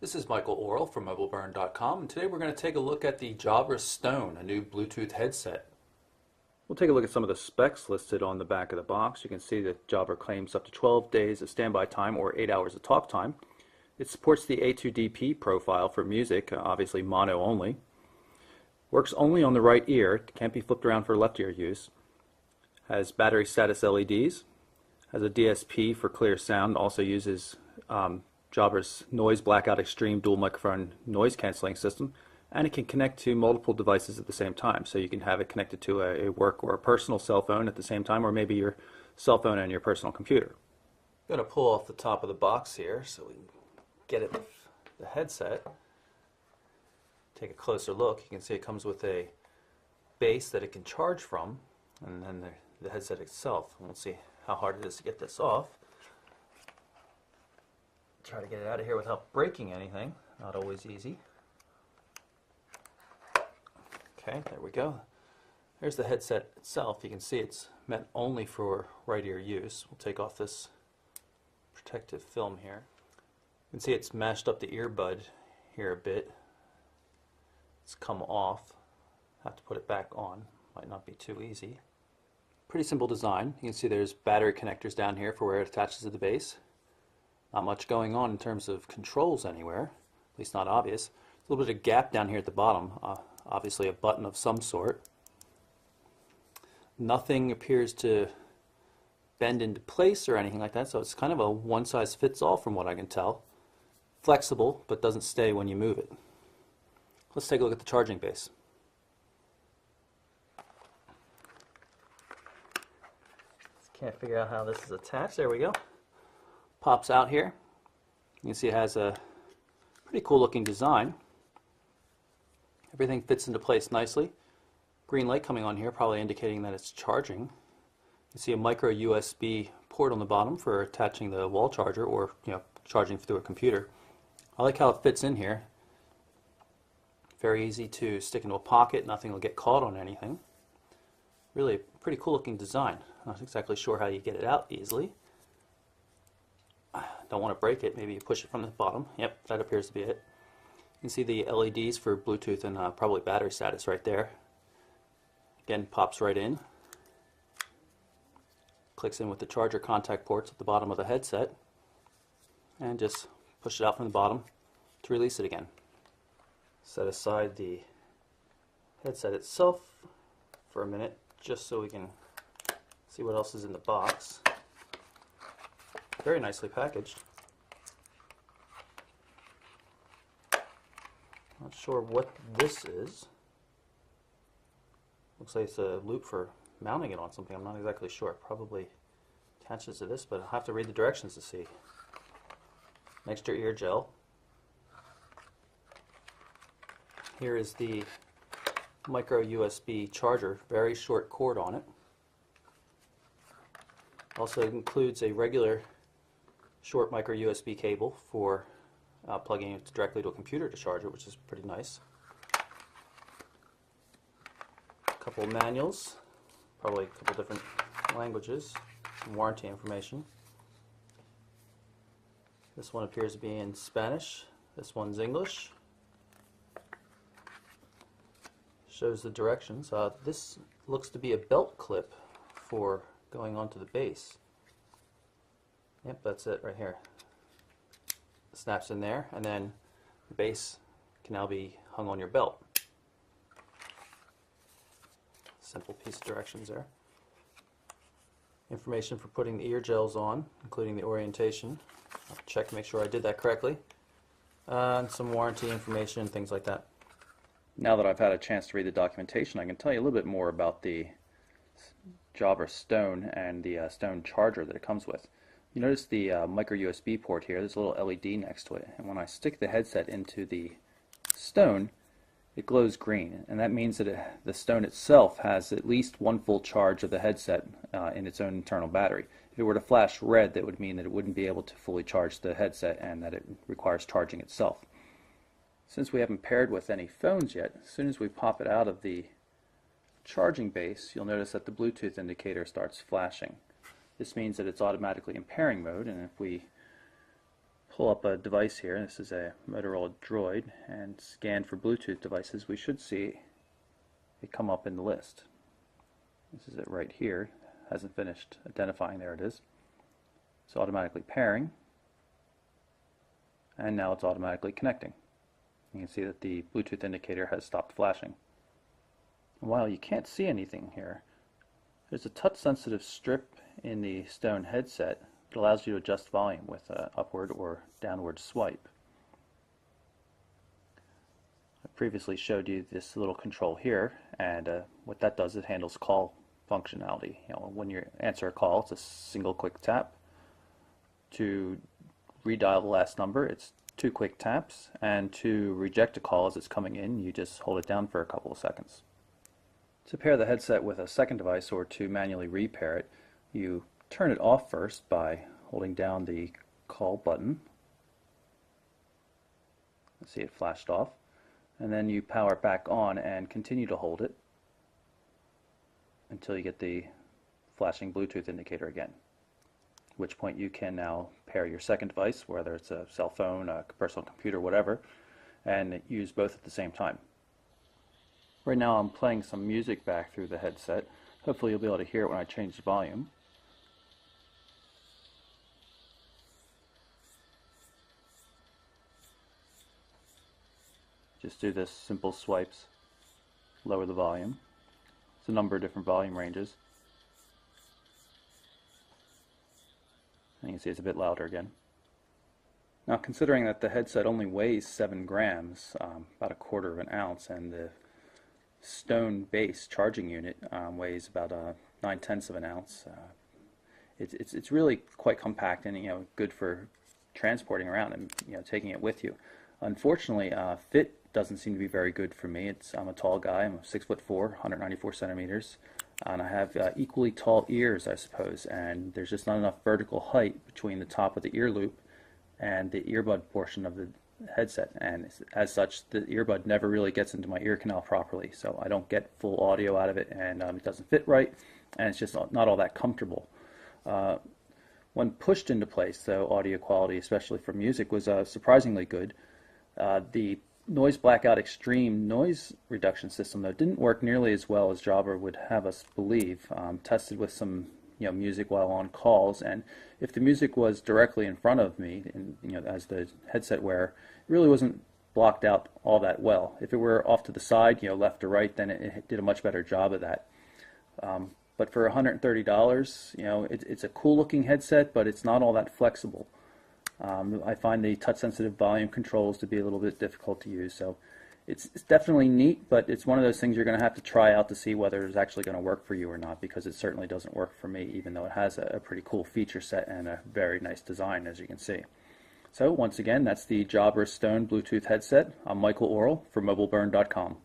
This is Michael Orrell from MobileBurn.com, and today we're going to take a look at the Jabra Stone, a new Bluetooth headset. We'll take a look at some of the specs listed on the back of the box. You can see that Jabra claims up to 12 days of standby time or 8 hours of talk time. It supports the A2DP profile for music, obviously mono only. Works only on the right ear, can't be flipped around for left ear use. Has battery status LEDs. Has a DSP for clear sound, also uses Jabra's Noise Blackout Extreme dual microphone noise cancelling system, and it can connect to multiple devices at the same time. So you can have it connected to a work or a personal cell phone at the same time, or maybe your cell phone and your personal computer. I'm going to pull off the top of the box here so we can get it the headset. Take a closer look. You can see it comes with a base that it can charge from, and then the headset itself. We'll see how hard it is to get this off. Try to get it out of here without breaking anything. Not always easy. Okay, there we go. There's the headset itself. You can see it's meant only for right ear use. We'll take off this protective film here. You can see it's mashed up the earbud here a bit. It's come off. Have to put it back on. Might not be too easy. Pretty simple design. You can see there's battery connectors down here for where it attaches to the base. Not much going on in terms of controls anywhere, at least not obvious. A little bit of gap down here at the bottom, obviously a button of some sort. Nothing appears to bend into place or anything like that, so it's kind of a one-size-fits-all from what I can tell. Flexible, but doesn't stay when you move it. Let's take a look at the charging base. Can't figure out how this is attached. There we go. Pops out here. You can see it has a pretty cool looking design. Everything fits into place nicely. Green light coming on here, probably indicating that it's charging. You can see a micro USB port on the bottom for attaching the wall charger or charging through a computer. I like how it fits in here. Very easy to stick into a pocket, nothing will get caught on anything. Really a pretty cool looking design. Not exactly sure how you get it out easily. Don't want to break it, maybe you push it from the bottom. Yep, that appears to be it. You can see the LEDs for Bluetooth and probably battery status right there. Again, pops right in. Clicks in with the charger contact ports at the bottom of the headset. And just push it out from the bottom to release it again. Set aside the headset itself for a minute just so we can see what else is in the box. Very nicely packaged. Not sure what this is. Looks like it's a loop for mounting it on something. I'm not exactly sure. It probably attaches to this, but I'll have to read the directions to see. Extra ear gel. Here is the micro USB charger. Very short cord on it. Also includes a regular short micro USB cable for plugging it directly to a computer to charge it, which is pretty nice. A couple of manuals, probably a couple different languages, some warranty information. This one appears to be in Spanish, this one's English. Shows the directions. This looks to be a belt clip for going onto the base. Yep, that's it right here. It snaps in there, and then the base can now be hung on your belt. Simple piece of directions there. Information for putting the ear gels on, including the orientation. I'll check to make sure I did that correctly. And some warranty information and things like that. Now that I've had a chance to read the documentation, I can tell you a little bit more about the Jabra Stone and the Stone charger that it comes with. You notice the micro USB port here. There's a little LED next to it, and when I stick the headset into the Stone, it glows green, and that means that the Stone itself has at least one full charge of the headset in its own internal battery. If it were to flash red, that would mean that it wouldn't be able to fully charge the headset and that it requires charging itself. Since we haven't paired with any phones yet, as soon as we pop it out of the charging base, you'll notice that the Bluetooth indicator starts flashing. This means that it's automatically in pairing mode, and if we pull up a device here. This is a Motorola Droid, and scan for Bluetooth devices. We should see it come up in the list. This is it right here. Hasn't finished identifying. There it is. It's automatically pairing, and now it's automatically connecting. You can see that the Bluetooth indicator has stopped flashing. While you can't see anything here, there's a touch-sensitive strip in the Stone headset that allows you to adjust volume with an upward or downward swipe. I previously showed you this little control here, and what that does, it handles call functionality. When you answer a call, it's a single quick tap. To redial the last number, it's 2 quick taps, and to reject a call as it's coming in, you just hold it down for a couple of seconds. To pair the headset with a second device or to manually repair it, you turn it off first by holding down the call button. Let's see, it flashed off. And then you power it back on and continue to hold it until you get the flashing Bluetooth indicator again. At which point you can now pair your second device, whether it's a cell phone, a personal computer, whatever, and use both at the same time. Right now I'm playing some music back through the headset. Hopefully you'll be able to hear it when I change the volume. Just do this simple swipes, lower the volume. It's a number of different volume ranges. And you can see it's a bit louder again. Now, considering that the headset only weighs 7 grams, about a quarter of an ounce, and the Stone base charging unit weighs about 9/10 of an ounce, it's really quite compact and good for transporting around and taking it with you. Unfortunately, fit doesn't seem to be very good for me. I'm a tall guy. I'm 6'4", 194 centimeters, and I have equally tall ears, I suppose. And there's just not enough vertical height between the top of the ear loop and the earbud portion of the headset. And as such, the earbud never really gets into my ear canal properly, so I don't get full audio out of it, and it doesn't fit right, and it's just not all that comfortable. When pushed into place, though, audio quality, especially for music, was surprisingly good. The Noise Blackout Extreme noise reduction system, though, didn't work nearly as well as Jabra would have us believe. Tested with some music while on calls, and if the music was directly in front of me, as the headset wearer, it really wasn't blocked out all that well. If it were off to the side, left or right, then it did a much better job of that. But for $130, it's a cool looking headset, but it's not all that flexible. I find the touch-sensitive volume controls to be a little bit difficult to use, so it's definitely neat, but it's one of those things you're going to have to try out to see whether it's actually going to work for you or not, because it certainly doesn't work for me, even though it has a pretty cool feature set and a very nice design, as you can see. So once again, that's the Jabra Stone Bluetooth headset. I'm Michael Orrell for MobileBurn.com.